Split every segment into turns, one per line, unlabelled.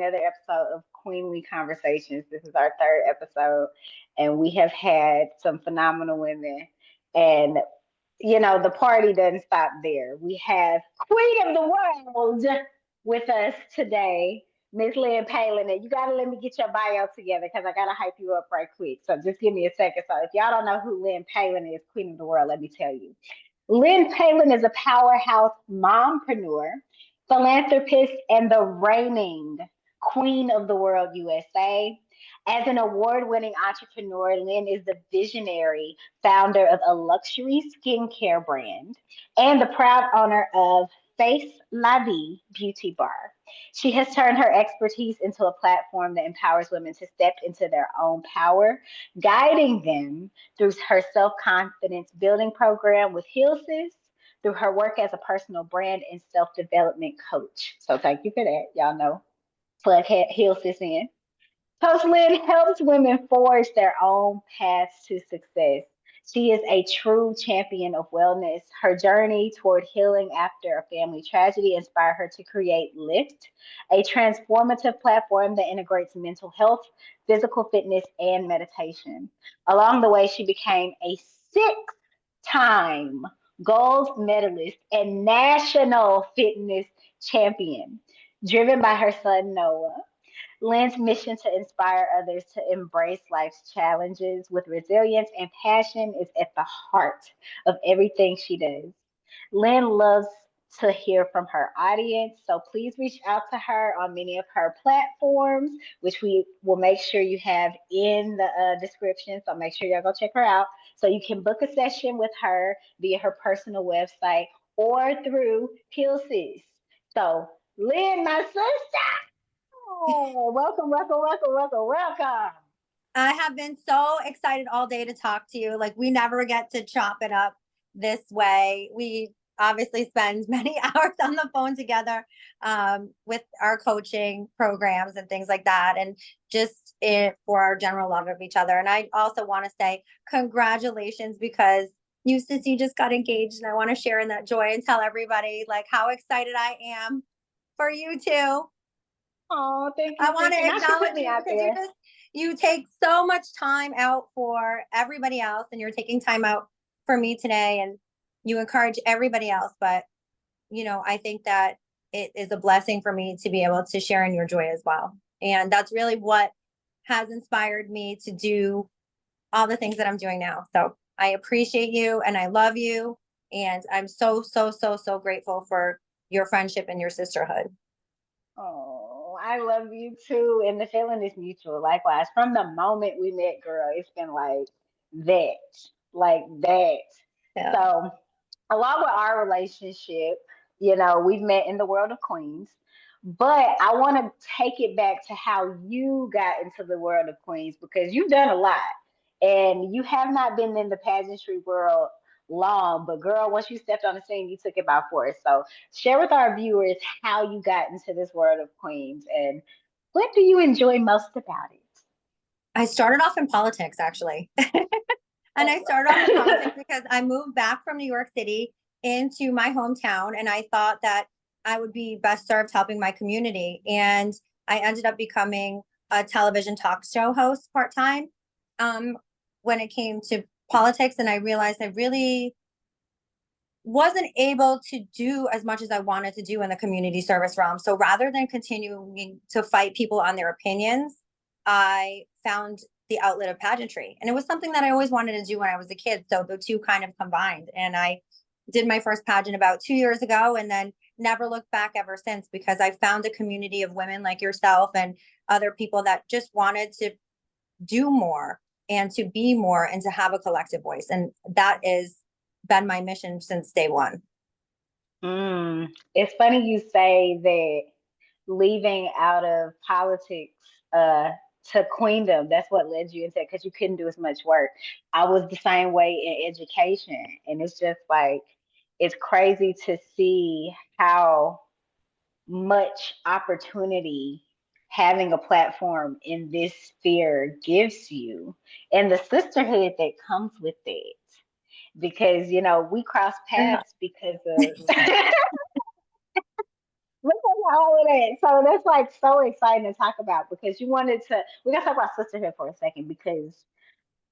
another episode of Queenly Conversations. This is our third episode, and we have had some phenomenal women. And, the party doesn't stop there. We have Queen of the World with us today, Miss Lynn Palin. And you got to let me get your bio together because I got to hype you up right quick. So just give me a second. So if y'all don't know who Lynn Palin is, Queen of the World, let me tell you. Lynn Palin is a powerhouse mompreneur, philanthropist, and the reigning Queen of the World USA. As an award winning entrepreneur, Lynn is the visionary founder of a luxury skincare brand and the proud owner of Face La Vie Beauty Bar. She has turned her expertise into a platform that empowers women to step into their own power, guiding them through her self confidence building program with Hilsis, through her work as a personal brand and self development coach. So thank you for that. Y'all know, plug Hilsis in. Coach Lynn helps women forge their own paths to success. She is a true champion of wellness. Her journey toward healing after a family tragedy inspired her to create L.I.F.T, a transformative platform that integrates mental health, physical fitness, and meditation. Along the way, she became a six-time gold medalist and national fitness champion. Driven by her son Noah, Lynn's mission to inspire others to embrace life's challenges with resilience and passion is at the heart of everything she does. Lynn loves to hear from her audience, so please reach out to her on many of her platforms, which we will make sure you have in the description. So make sure y'all go check her out. So you can book a session with her via her personal website or through Pilsis. So, Lynn, my sister. Oh, welcome, welcome, welcome, welcome, welcome.
I have been so excited all day to talk to you. Like, we never get to chop it up this way. We obviously spend many hours on the phone together with our coaching programs and things like that. And just for our general love of each other. And I also want to say congratulations, because you, Sissy, just got engaged. And I want to share in that joy and tell everybody like how excited I am for you too.
Oh, thank you.
I want to acknowledge you because you take so much time out for everybody else, and you're taking time out for me today, and you encourage everybody else. But, I think that it is a blessing for me to be able to share in your joy as well. And that's really what has inspired me to do all the things that I'm doing now. So I appreciate you and I love you. And I'm so, so, so, so grateful for your friendship and your sisterhood.
Oh, I love you too. And the feeling is mutual. Likewise, from the moment we met, girl, it's been that, like that.
Yeah.
So, along with our relationship, we've met in the world of Queens, but I want to take it back to how you got into the world of Queens because you've done a lot and you have not been in the pageantry world long, but girl, once you stepped on the scene, you took it by force. So share with our viewers how you got into this world of Queens and what do you enjoy most about it?
I started off in politics, actually. And I started off in politics because I moved back from New York City into my hometown, and I thought that I would be best served helping my community. And I ended up becoming a television talk show host part-time when it came to politics. And I realized I really wasn't able to do as much as I wanted to do in the community service realm. So rather than continuing to fight people on their opinions, I found the outlet of pageantry. And it was something that I always wanted to do when I was a kid. So the two kind of combined. And I did my first pageant about 2 years ago and then never looked back ever since, because I found a community of women like yourself and other people that just wanted to do more and to be more and to have a collective voice. And that has been my mission since day one.
It's funny you say that leaving out of politics to queendom, that's what led you into it because you couldn't do as much work. I was the same way in education. And it's just like, it's crazy to see how much opportunity having a platform in this sphere gives you and the sisterhood that comes with it. Because, we cross paths because of because all of that. So that's like so exciting to talk about because you wanted to. We gotta talk about sisterhood for a second because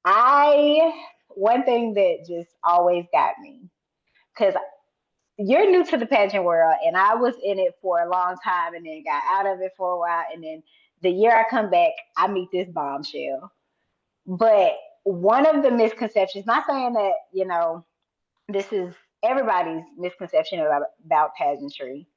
I one thing that just always got me because you're new to the pageant world and I was in it for a long time and then got out of it for a while and then the year I come back I meet this bombshell. But one of the misconceptions, not saying that this is everybody's misconception about pageantry,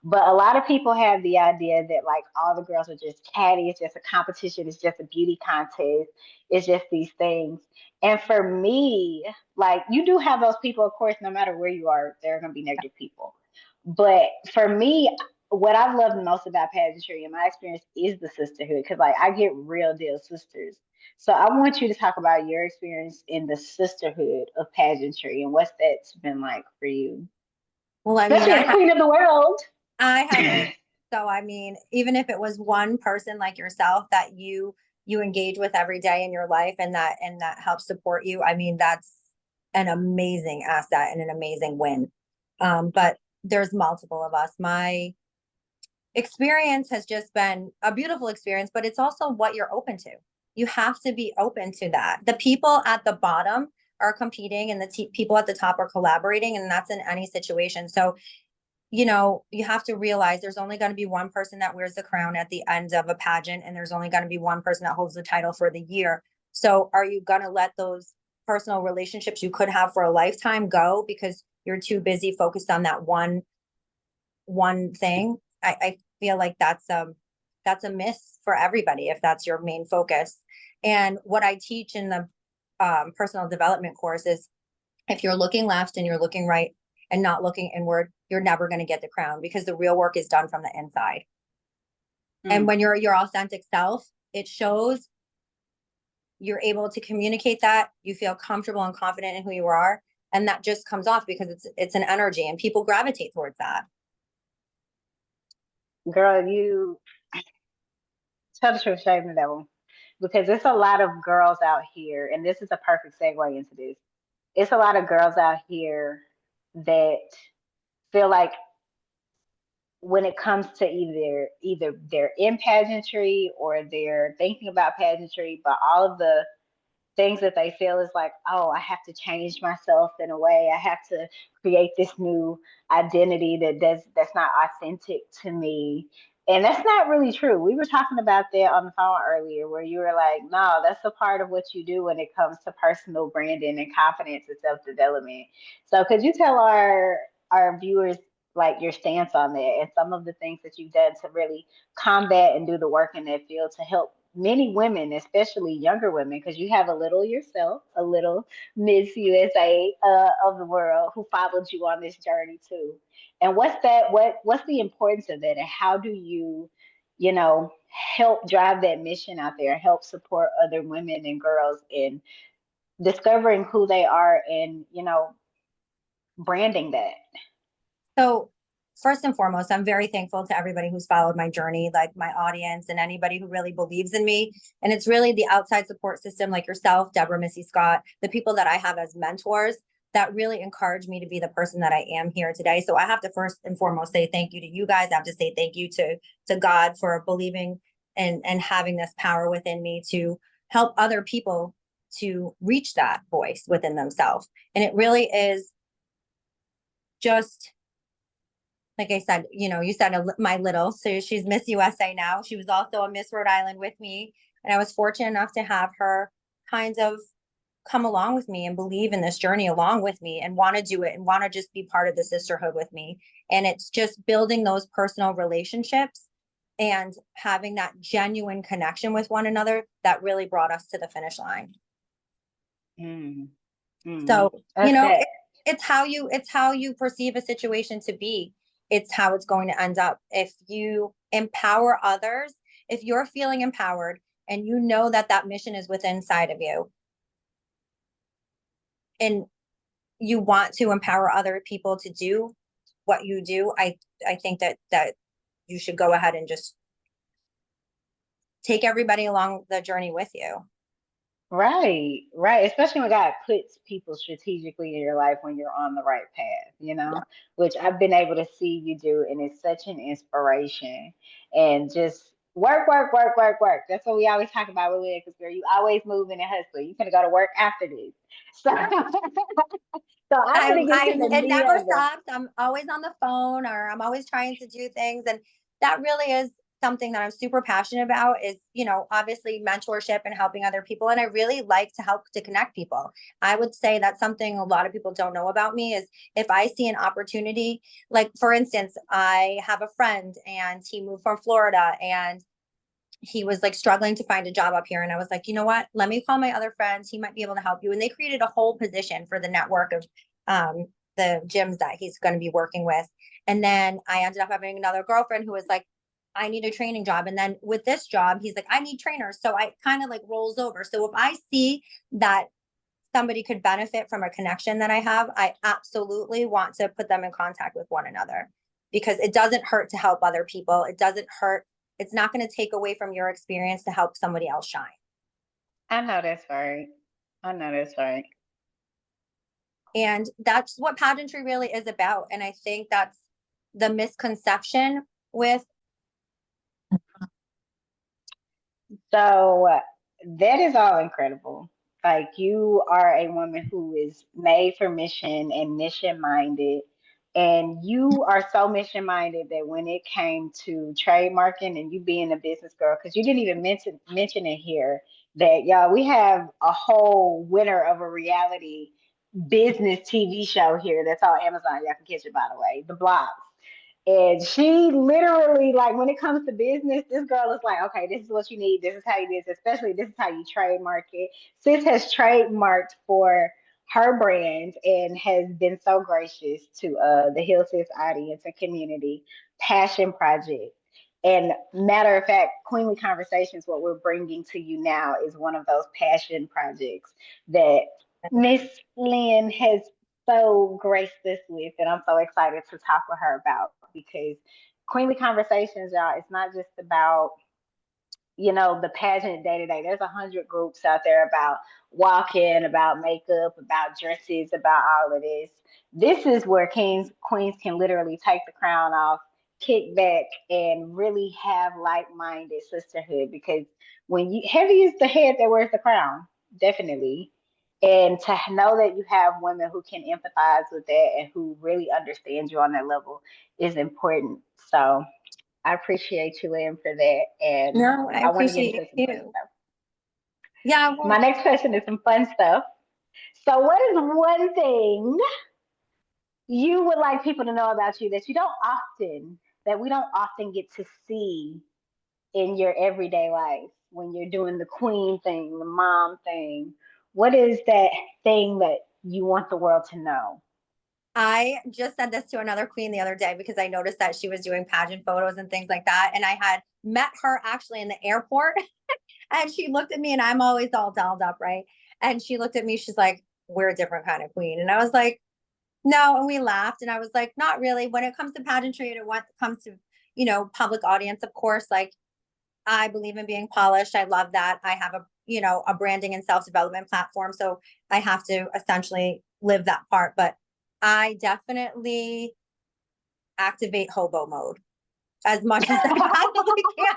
but a lot of people have the idea that like all the girls are just catty, it's just a competition, it's just a beauty contest, it's just these things. And for me, like you do have those people, of course, no matter where you are, there are gonna be negative people. But for me, what I've loved the most about pageantry in my experience is the sisterhood. Cause like I get real deal sisters. So I want you to talk about your experience in the sisterhood of pageantry and what's that's been like for you.
Well, I mean,
Especially as queen of the world.
I have a, so I mean, even if it was one person like yourself that you engage with every day in your life and that helps support you, I mean, that's an amazing asset and an amazing win. But there's multiple of us. My experience has just been a beautiful experience, but it's also what you're open to. You have to be open to that. The people at the bottom are competing and the people at the top are collaborating, and that's in any situation. So you have to realize there's only going to be one person that wears the crown at the end of a pageant, and there's only going to be one person that holds the title for the year. So are you going to let those personal relationships you could have for a lifetime go because you're too busy focused on that one thing? I feel like that's a miss for everybody if that's your main focus. And what I teach in the personal development course is if you're looking left and you're looking right and not looking inward, you're never going to get the crown because the real work is done from the inside. And when you're your authentic self, it shows. You're able to communicate that, you feel comfortable and confident in who you are, and that just comes off because it's an energy and people gravitate towards that.
Girl, you tell the truth, shame the devil. Because there's a lot of girls out here, and this is a perfect segue into this. It's a lot of girls out here that feel like when it comes to either they're in pageantry or they're thinking about pageantry, but all of the things that they feel is like, oh, I have to change myself in a way. I have to create this new identity that's not authentic to me. And that's not really true. We were talking about that on the phone earlier, where you were like, no, that's a part of what you do when it comes to personal branding and confidence and self development. So could you tell our viewers like your stance on that and some of the things that you've done to really combat and do the work in that field to help many women, especially younger women, because you have a little yourself, a little Miss USA of the world who followed you on this journey too. And what's that? What's the importance of that? And how do you help drive that mission out there, help support other women and girls in discovering who they are and branding that?
So first and foremost, I'm very thankful to everybody who's followed my journey, like my audience and anybody who really believes in me. And it's really the outside support system like yourself, Deborah, Missy Scott, the people that I have as mentors that really encourage me to be the person that I am here today. So I have to first and foremost say thank you to you guys. I have to say thank you to God for believing and having this power within me to help other people to reach that voice within themselves. And it really is just like I said, you said my little, so she's Miss USA now. She was also a Miss Rhode Island with me. And I was fortunate enough to have her kind of come along with me and believe in this journey along with me and want to do it and want to just be part of the sisterhood with me. And it's just building those personal relationships and having that genuine connection with one another that really brought us to the finish line.
Mm, mm.
So,
That's that.
it's how you perceive a situation to be. It's how it's going to end up. If you empower others, if you're feeling empowered and you know that that mission is within inside of you and you want to empower other people to do what you do, I think that you should go ahead and just take everybody along the journey with you.
Right, right. Especially when God puts people strategically in your life when you're on the right path,
Yeah.
which I've been able to see you do, and it's such an inspiration. And just work, work, work, work, work. That's what we always talk about with Lynn, because girl, you always moving and hustling. You gonna go to work after this. So, so I'm gonna get to the
It
meat
never
of it.
stops. I'm always on the phone or I'm always trying to do things. And that really is something that I'm super passionate about is, obviously mentorship and helping other people. And I really like to help to connect people. I would say that's something a lot of people don't know about me is if I see an opportunity, like for instance, I have a friend and he moved from Florida and he was like struggling to find a job up here. And I was like, you know what? Let me call my other friends. He might be able to help you. And they created a whole position for the network of um, the gyms that he's going to be working with. And then I ended up having another girlfriend who was like, I need a training job. And then with this job, he's like, I need trainers. So I kind of like rolls over. So if I see that somebody could benefit from a connection that I have, I absolutely want to put them in contact with one another because it doesn't hurt to help other people. It doesn't hurt. It's not going to take away from your experience to help somebody else shine.
I know that's right. I know that's right.
And that's what pageantry really is about. And I think that's the misconception with.
So that is all incredible. Like you are a woman who is made for mission and mission minded. And you are so mission minded that when it came to trademarking and you being a business girl, because you didn't even mention it here, that y'all, we have a whole winner of a reality business TV show here that's on Amazon. Y'all can catch it by the way, The Blocks. And she literally, like, when it comes to business, this girl is like, okay, this is what you need. This is how you do this. Especially, this is how you trademark it. Sis has trademarked for her brand and has been so gracious to the Hill Sis audience and community. Passion Project. And matter of fact, Queenly Conversations, what we're bringing to you now is one of those passion projects that Miss Lynn has so graced us with, and I'm so excited to talk with her about because Queenly Conversations, y'all, it's not just about the pageant day to day. There's 100 groups out there about walking, about makeup, about dresses, about all of this. This is where kings, queens can literally take the crown off, kick back, and really have like-minded sisterhood. Because when you heavy is the head that wears the crown, definitely. And to know that you have women who can empathize with that and who really understand you on that level is important. So I appreciate you, Lynn, for that. And
No, I
I want to get
appreciate
into some
you
fun
too.
stuff.
Yeah,
My
well,
next question is some fun stuff. So, what is one thing you would like people to know about you that we don't often get to see in your everyday life when you're doing the queen thing, the mom thing? What is that thing that you want the world to know?
I just said this to another queen the other day because I noticed that she was doing pageant photos and things like that. And I had met her actually in the airport and she looked at me and I'm always all dolled up, right? And she looked at me, she's like, we're a different kind of queen. And I was like, no. And we laughed. And I was like, not really. When it comes to pageantry and when it comes to, public audience, of course, like I believe in being polished. I love that. I have a branding and self-development platform. So I have to essentially live that part. But I definitely activate hobo mode as much as I possibly can.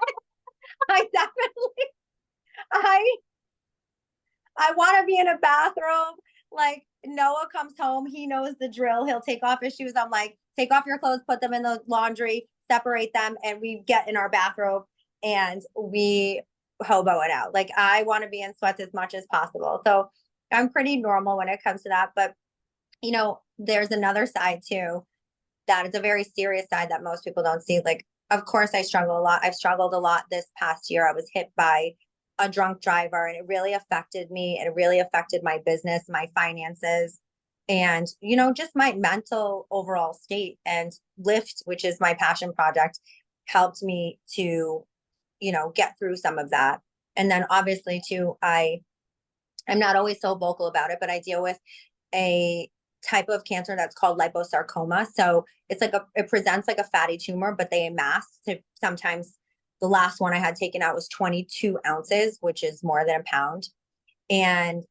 I definitely, I I want to be in a bathroom. Like Noah comes home, he knows the drill. He'll take off his shoes. I'm like, take off your clothes, put them in the laundry, separate them, and we get in our bathrobe and we hobo it out. Like I want to be in sweats as much as possible. So I'm pretty normal when it comes to that. But there's another side too that is a very serious side that most people don't see. Like, of course, I struggle a lot. I've struggled a lot this past year. I was hit by a drunk driver and it really affected me. It really affected my business, my finances, and, just my mental overall state. And L.I.F.T, which is my passion project, helped me to, get through some of that. And then obviously, too, I'm not always so vocal about it, but I deal with a type of cancer that's called liposarcoma. So it presents like a fatty tumor, but they amass to sometimes the last one I had taken out was 22 ounces, which is more than a pound. And,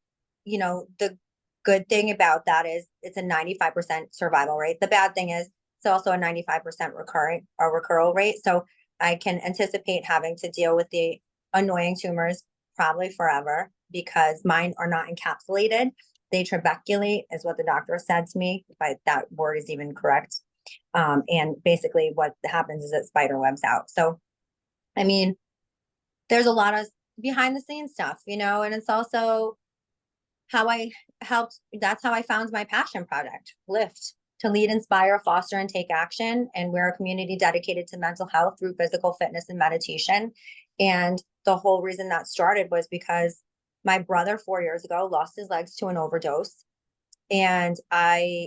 the good thing about that is it's a 95% survival rate. The bad thing is it's also a 95% referral rate. So I can anticipate having to deal with the annoying tumors probably forever because mine are not encapsulated. They trabeculate is what the doctor said to me, if that word is even correct. And basically what happens is it spider webs out. So, I mean, there's a lot of behind the scenes stuff, and it's also how I that's how I found my passion project, L.I.F.T, to lead, inspire, foster, and take action. And we're a community dedicated to mental health through physical fitness and meditation. And the whole reason that started was because my brother 4 years ago lost his legs to an overdose. And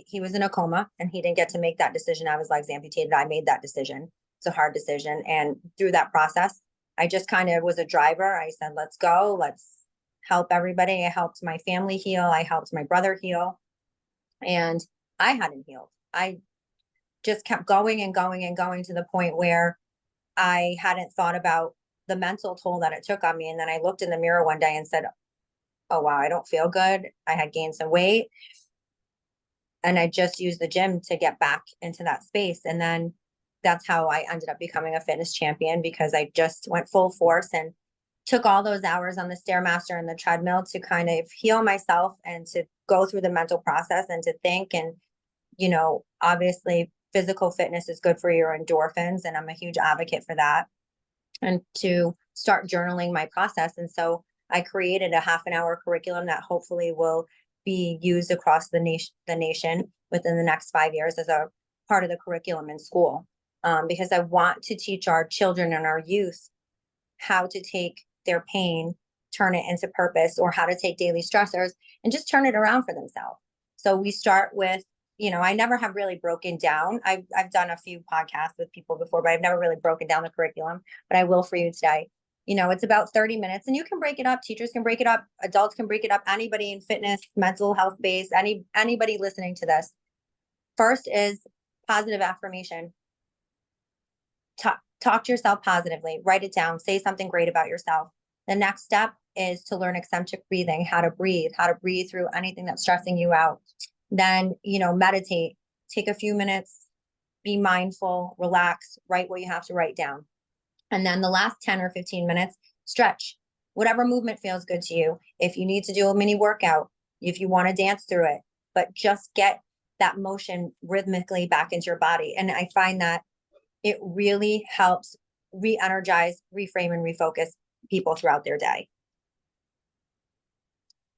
he was in a coma and he didn't get to make that decision. I have his legs amputated. I made that decision. It's a hard decision. And through that process, I just kind of was a driver. I said, let's go. Let's help everybody. I helped my family heal. I helped my brother heal. And I hadn't healed. I just kept going and going and going to the point where I hadn't thought about the mental toll that it took on me. And then I looked in the mirror one day and said, oh, wow, I don't feel good. I had gained some weight. And I just used the gym to get back into that space. And then that's how I ended up becoming a fitness champion, because I just went full force and took all those hours on the Stairmaster and the treadmill to kind of heal myself and to go through the mental process and to think. And, obviously physical fitness is good for your endorphins. And I'm a huge advocate for that. And to start journaling my process. And so I created a half an hour curriculum that hopefully will be used across the nation within the next 5 years as a part of the curriculum in school. Because I want to teach our children and our youth how to take their pain, turn it into purpose, or how to take daily stressors and just turn it around for themselves. So we start with, I never have really broken down. I've done a few podcasts with people before, but I've never really broken down the curriculum, but I will for you today. It's about 30 minutes and you can break it up. Teachers can break it up. Adults can break it up. Anybody in fitness, mental health base, anybody listening to this. First is positive affirmation. Talk to yourself positively, write it down, say something great about yourself. The next step is to learn eccentric breathing, how to breathe through anything that's stressing you out. Then, meditate, take a few minutes, be mindful, relax, write what you have to write down. And then the last 10 or 15 minutes, stretch, whatever movement feels good to you. If you need to do a mini workout, if you want to dance through it, but just get that motion rhythmically back into your body. And I find that it really helps re-energize, reframe, and refocus people throughout their day.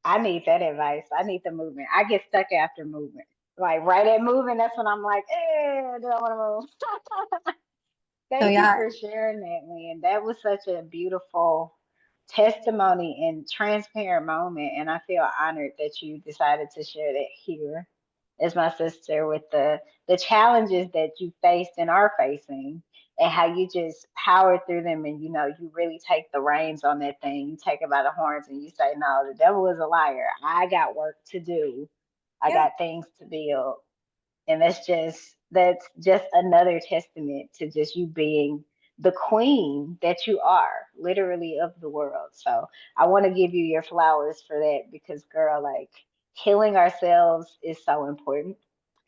I need that advice. I need the movement. I get stuck after movement. Like right at moving, that's when I'm like, do I want to move? Thank you for sharing that, Lynn. That was such a beautiful testimony and transparent moment. And I feel honored that you decided to share that here as my sister with the challenges that you faced and are facing and how you just powered through them and you really take the reins on that thing. You take it by the horns and you say, no, the devil is a liar. I got work to do. I got things to build. And that's just another testament to just you being the queen that you are, literally, of the world. So I want to give you your flowers for that because, girl, like healing ourselves is so important.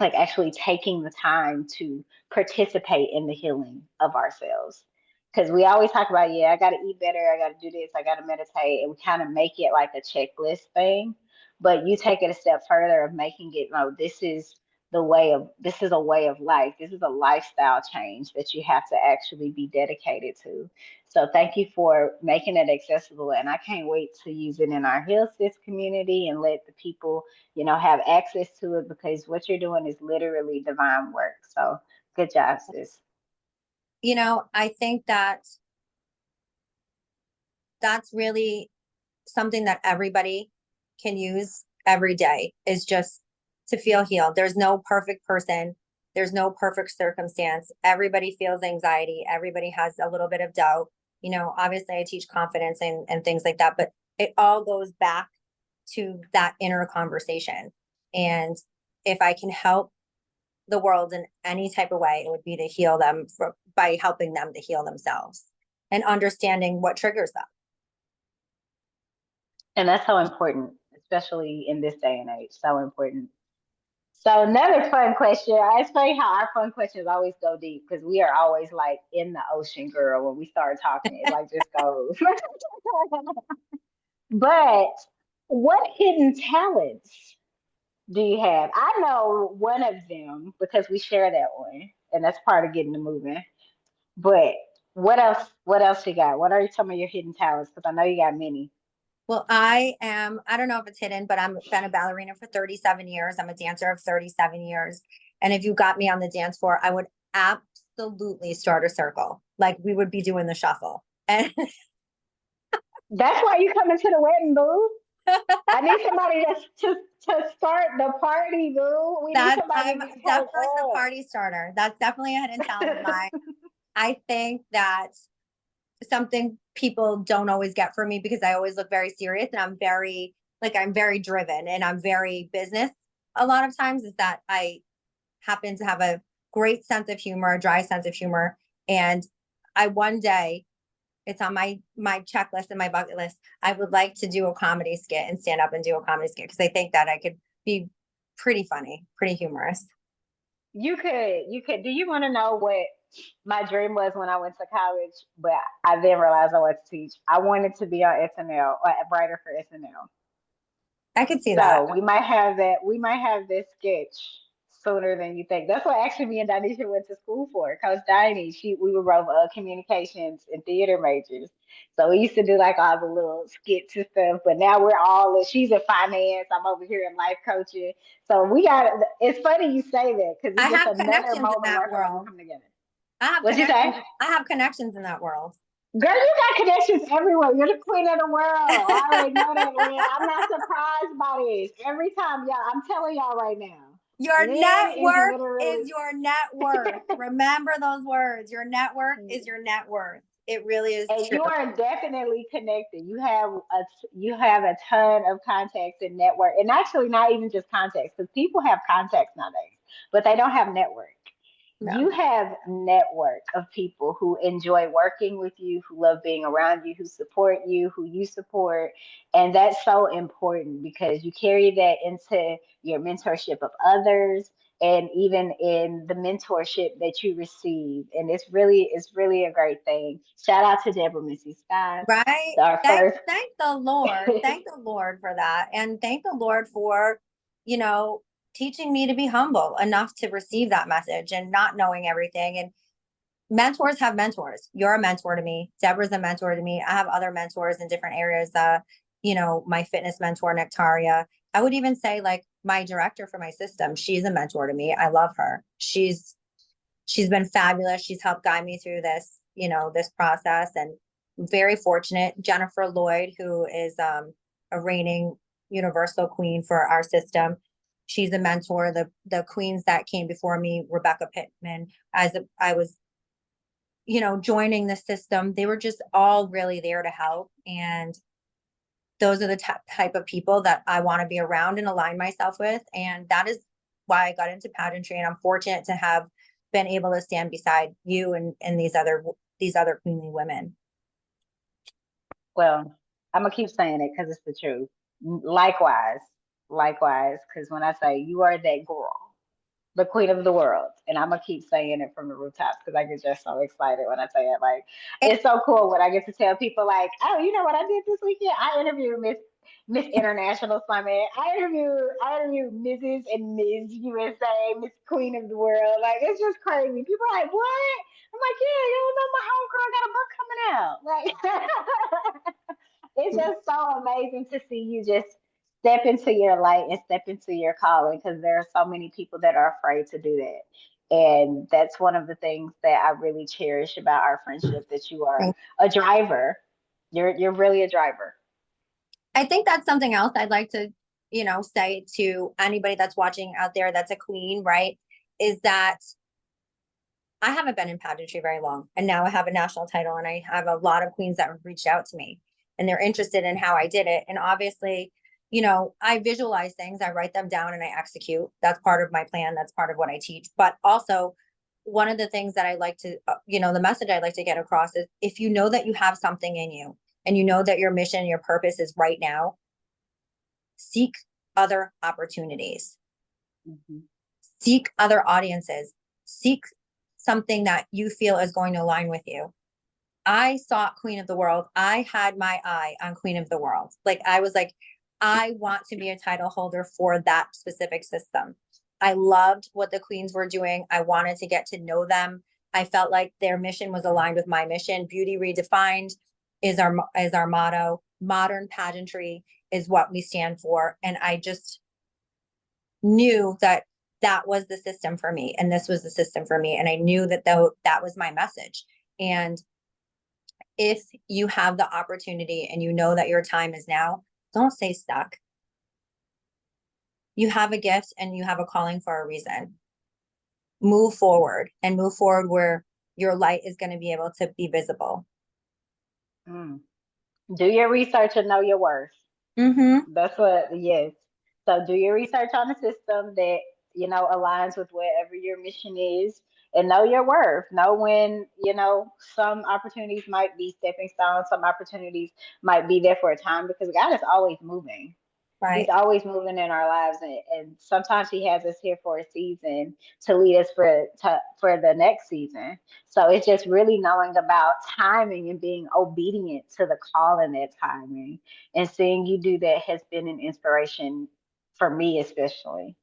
Like actually taking the time to participate in the healing of ourselves. Because we always talk about, yeah, I got to eat better, I got to do this, I got to meditate, and we kind of make it like a checklist thing. But you take it a step further of making it, no, this is a way of life. This is a lifestyle change that you have to actually be dedicated to. So thank you for making it accessible. And I can't wait to use it in our Heal Sis community and let the people, have access to it because what you're doing is literally divine work. So good job, sis.
I think that's really something that everybody can use every day, is just to feel healed. There's no perfect person. There's no perfect circumstance. Everybody feels anxiety. Everybody has a little bit of doubt. Obviously I teach confidence and things like that, but it all goes back to that inner conversation. And if I can help the world in any type of way, it would be to heal them by helping them to heal themselves and understanding what triggers them.
And that's so important, especially in this day and age. So important. So another fun question. It's funny how our fun questions always go deep because we are always like in the ocean, girl. When we start talking, it like just goes. But what hidden talents do you have? I know one of them because we share that one, and that's part of getting the moving. But what else? What else you got? What are some of your hidden talents? Because I know you got many.
Well, I don't know if it's hidden, but I'm been a ballerina for 37 years. I'm a dancer of 37 years. And if you got me on the dance floor, I would absolutely start a circle. Like we would be doing the shuffle. And
That's why you coming to the wedding, boo. I need somebody to start the party, boo. We need somebody
I'm
to get
definitely the
turned
party starter. That's definitely a hidden talent of
up.
mine. I think that something people don't always get from me because I always look very serious and I'm very driven and I'm very business a lot of times is that I happen to have a great sense of humor, a dry sense of humor. And I one day, it's on my checklist and my bucket list. I would like to do a comedy skit and stand up and do a comedy skit because I think that I could be pretty funny, pretty humorous.
You could. Do you want to know what my dream was when I went to college? But I then realized I wanted to teach. I wanted to be on SNL, or a writer for SNL.
I could see that.
So we might have that. We might have this sketch sooner than you think. That's what actually me and Danisha went to school for. Coach Diney, we were both communications and theater majors. So we used to do like all the little skits and stuff. But now we're all. She's in finance. I'm over here in life coaching. So we got. It's funny you say that because
I
it's just
have
another
connections in
moment
that
where our lives
world.
come together.
I have
What you say?
connections. I have connections in that world.
Girl, you got connections everywhere. You're the queen of the world. I already know that, Lynn. I'm not surprised by this. Every time, y'all, I'm telling y'all right now.
Your
Lynn
net
is
worth
literally
is your net worth. Remember those words. Your network is your net worth. It really is
and
true.
you are definitely connected. You have a ton of contacts and network, and actually not even just contacts, because people have contacts nowadays, but they don't have network.
No.
You have network of people who enjoy working with you, who love being around you, who support you, who you support, and that's so important because you carry that into your mentorship of others and even in the mentorship that you receive. And it's really a great thing. Shout out to Deborah Missy Scott,
Right?
our
Thank
first.
thank the Lord. Thank the Lord for that. And thank the Lord for, you know, teaching me to be humble enough to receive that message and not knowing everything. And mentors have mentors. You're a mentor to me. Deborah's a mentor to me. I have other mentors in different areas. My fitness mentor, Nectaria. I would even say like my director for my system, she's a mentor to me. I love her. She's been fabulous. She's helped guide me through this, this process. And I'm very fortunate. Jennifer Lloyd, who is a reigning universal queen for our system. She's a mentor. The queens that came before me, Rebecca Pittman, I was joining the system, they were just all really there to help. And those are the type of people that I want to be around and align myself with. And that is why I got into pageantry. And I'm fortunate to have been able to stand beside you and these other queenly women.
Well, I'm gonna keep saying it because it's the truth. Likewise, likewise, because when I say you are that girl, the queen of the world. And I'm gonna keep saying it from the rooftops because I get just so excited when I say it. Like
And
it's so cool when I get to tell people like, oh, you know what I did this weekend? I interviewed Miss International Summit. I interviewed Mrs. and Ms. USA, Miss Queen of the World. Like it's just crazy. People are like, what? I'm like, yeah, you don't know my homegirl got a book coming out. Like it's just so amazing to see you just step into your light and step into your calling because there are so many people that are afraid to do that. And that's one of the things that I really cherish about our friendship that you are a driver. You're really a driver.
I think that's something else I'd like to, say to anybody that's watching out there that's a queen, right? Is that I haven't been in pageantry very long, and now I have a national title, and I have a lot of queens that have reached out to me, and they're interested in how I did it. And obviously, I visualize things, I write them down, and I execute. That's part of my plan. That's part of what I teach. But also, one of the things that I like to, the message I like to get across is if you know that you have something in you, and you know that your mission, your purpose is right now, seek other opportunities,
Mm-hmm.
seek other audiences, seek something that you feel is going to align with you. I sought Queen of the World. I had my eye on Queen of the World. Like, I was like, I want to be a title holder for that specific system. I loved what the queens were doing. I wanted to get to know them. I felt like their mission was aligned with my mission. Beauty redefined is our motto. Modern pageantry is what we stand for. And I just knew that that was the system for me, and this was the system for me. And I knew that that was my message. And if you have the opportunity and you know that your time is now, don't stay stuck. You have a gift and you have a calling for a reason. Move forward, and move forward where your light is going to be able to be visible.
Mm. Do your research and know your worth.
Mm-hmm.
That's what, yes. So do your research on the system that, aligns with whatever your mission is, and know your worth. Know when, some opportunities might be stepping stones, some opportunities might be there for a time, because God is always moving. He's
Right.
always moving in our lives, and sometimes he has us here for a season to lead us for the next season. So it's just really knowing about timing and being obedient to the call in that timing. And seeing you do that has been an inspiration for me, especially.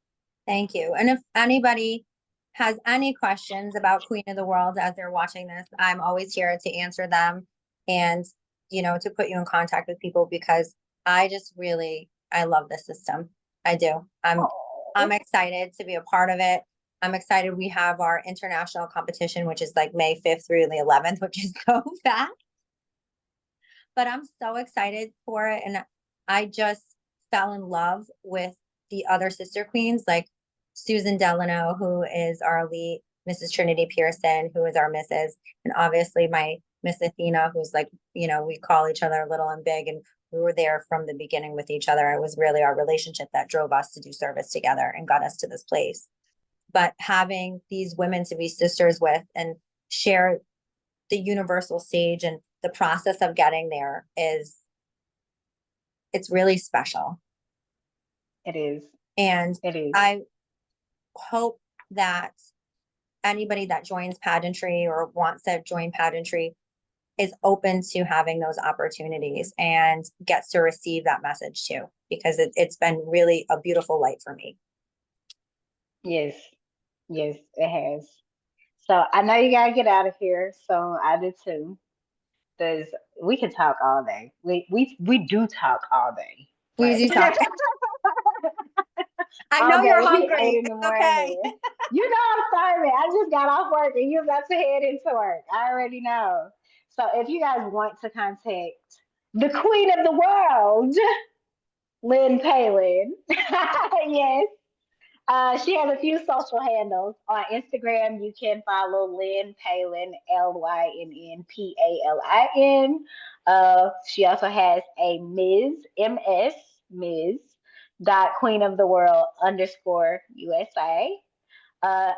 Thank you. And if anybody has any questions about Queen of the World as they're watching this, I'm always here to answer them, and, to put you in contact with people, because I love the system. I do. I'm
Oh,
excited to be a part of it. I'm excited. We have our international competition, which is like May 5th through the 11th, which is so fast. But I'm so excited for it. And I just fell in love with the other sister queens, like Susan Delano, who is our elite, Mrs. Trinity Pearson, who is our Mrs., and obviously my Miss Athena, who's like, we call each other little and big, and we were there from the beginning with each other. It was really our relationship that drove us to do service together and got us to this place. But having these women to be sisters with and share the universal stage and the process of getting there it's really special.
it is.
And
It is.
I hope that anybody that joins pageantry or wants to join pageantry is open to having those opportunities and gets to receive that message too, because it's been really a beautiful light for me.
Yes. Yes, it has. So I know you gotta get out of here. So I do too. Because we can talk all day. We do talk all day,
We
but
do talk. I
all
know
day.
you're
It'd be eight
hungry.
in the
It's okay.
morning. I'm starving. I just got off work and you're about to head into work. I already know. So if you guys want to contact the Queen of the World, Lynn Palin, yes, she has a few social handles. On Instagram, you can follow Lynn Palin, LYNNPALIN. She also has a Ms. Dot Queen of the World _ USA. Uh,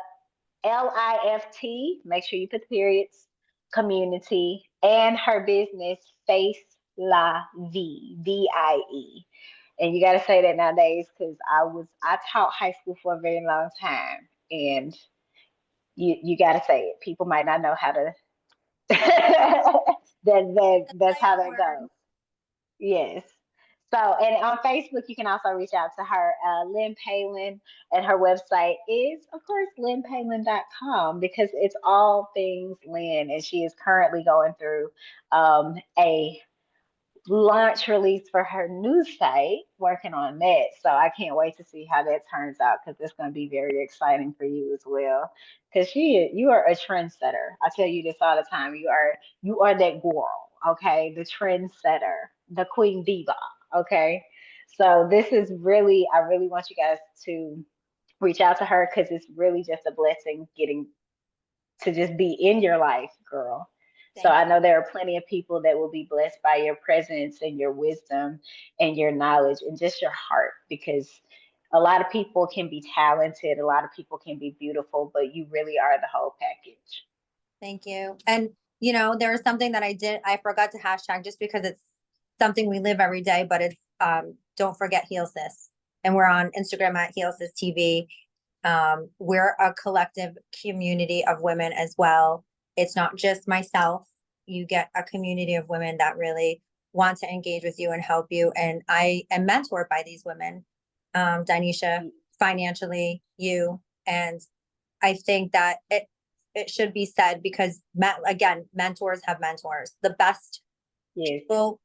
L.I.F.T. Make sure you put the periods. Community, and her business, Face La Vie, VIE. And you got to say that nowadays, because I taught high school for a very long time, and you got to say it. People might not know how to. That's
Say
how
the
that
word.
goes. Yes. So, and on Facebook, you can also reach out to her, Lynn Palin, and her website is, of course, lynnpalin.com, because it's all things Lynn, and she is currently going through a launch release for her new site, working on that. So I can't wait to see how that turns out, because it's going to be very exciting for you as well. Because you are a trendsetter. I tell you this all the time. You are that girl, okay? The trendsetter, the queen diva, okay? So this is really, I really want you guys to reach out to her, because it's really just a blessing getting to just be in your life, girl. So
Thank
I
you.
know there are plenty of people that will be blessed by your presence and your wisdom and your knowledge and just your heart, because a lot of people can be talented, a lot of people can be beautiful, but you really are the whole package.
Thank you. And there was something that I forgot to hashtag, just because it's something we live every day, but it's don't forget Heal Sis. And we're on Instagram at Heal Sis TV. We're a collective community of women as well. It's not just myself. You get a community of women that really want to engage with you and help you. And I am mentored by these women, Dinesha, financially, you. And I think that it should be said because, again, mentors have mentors. The best people,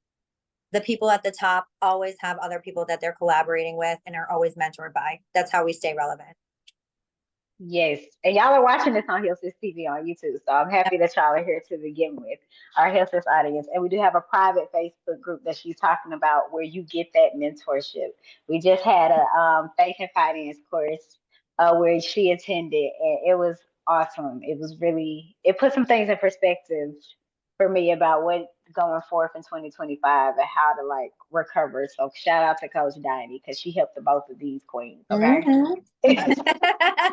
the people at the top always have other people that they're collaborating with and are always mentored by. That's how we stay relevant.
Yes, and y'all are watching this on Heal Sis TV on YouTube, so I'm happy that y'all are here to begin with, our Heal Sis audience. And we do have a private Facebook group that she's talking about where you get that mentorship. We just had a faith and finance course where she attended, and it was awesome. It was really, it put some things in perspective for me about what going forth in 2025 and how to like recover. So shout out to Coach Diney because she helped the both of these queens. Okay.
Mm-hmm.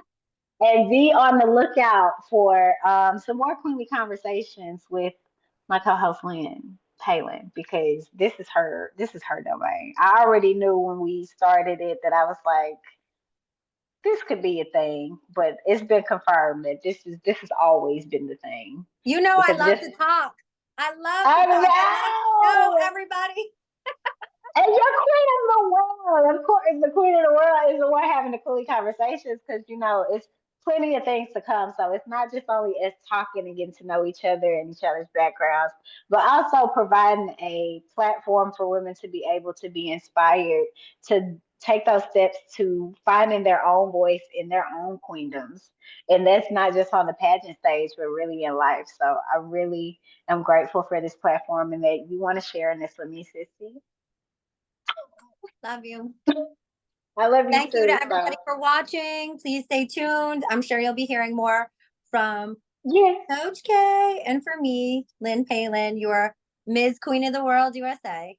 And be on the lookout for some more queenly conversations with my co-host Lynn Palin because this is her domain. I already knew when we started it that I was like, this could be a thing, but it's been confirmed that this has always been the thing.
You know, I
Because
love
just
to talk. I love to
I
talk. I love to know
know.
everybody.
And you're queen of the world. Of course, the queen of the world is the one having the cool conversations because it's plenty of things to come. So it's not just only us talking and getting to know each other and each other's backgrounds, but also providing a platform for women to be able to be inspired to take those steps to finding their own voice in their own queendoms. And that's not just on the pageant stage, but really in life. So I really am grateful for this platform and that you want to share in this with me, Sissy.
Love you.
I love you
Thank you
too.
to
So
everybody for watching. Please stay tuned. I'm sure you'll be hearing more from
yeah,
Coach K and for me, Lynn Palin, your Ms. Queen of the World USA.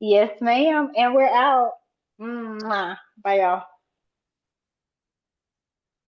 yes, ma'am. And we're out. Mwah. Bye, y'all.